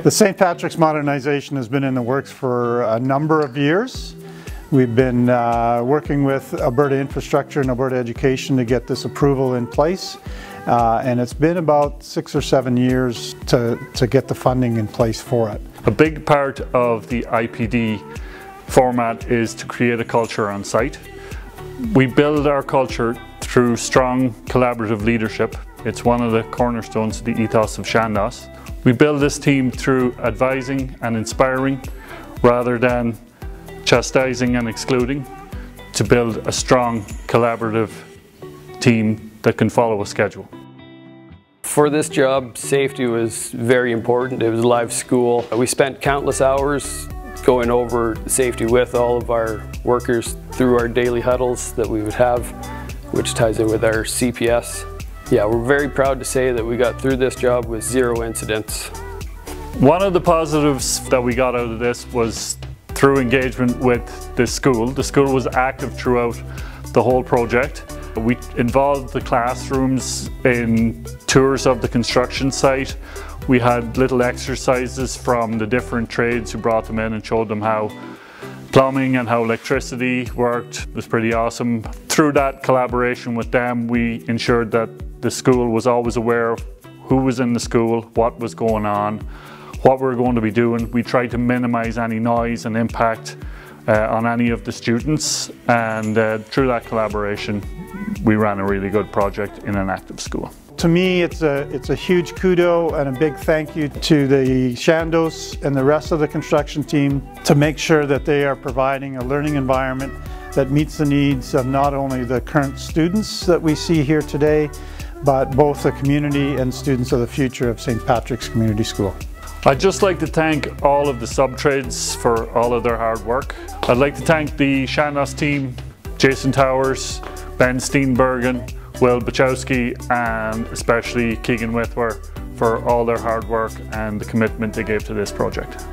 The St. Patrick's modernization has been in the works for a number of years. We've been working with Alberta Infrastructure and Alberta Education to get this approval in place. And it's been about 6 or 7 years to get the funding in place for it. A big part of the IPD format is to create a culture on site. We build our culture through strong collaborative leadership. It's one of the cornerstones of the ethos of Chandos. We build this team through advising and inspiring rather than chastising and excluding, to build a strong collaborative team that can follow a schedule. For this job, safety was very important. It was a live school. We spent countless hours going over safety with all of our workers through our daily huddles that we would have, which ties in with our CPS. Yeah, we're very proud to say that we got through this job with 0 incidents. One of the positives that we got out of this was through engagement with the school. The school was active throughout the whole project. We involved the classrooms in tours of the construction site. We had little exercises from the different trades who brought them in and showed them how plumbing and how electricity worked. It was pretty awesome. Through that collaboration with them, we ensured that the school was always aware of who was in the school, what was going on, what we were going to be doing. We tried to minimize any noise and impact on any of the students, and through that collaboration we ran a really good project in an active school. To me, it's a huge kudo and a big thank you to the Chandos and the rest of the construction team to make sure that they are providing a learning environment that meets the needs of not only the current students that we see here today, but both the community and students of the future of St. Patrick's Community School. I'd just like to thank all of the sub-trades for all of their hard work. I'd like to thank the Chandos team, Jason Towers, Ben Steenbergen, Will Bachowski, and especially Keegan Withwer for all their hard work and the commitment they gave to this project.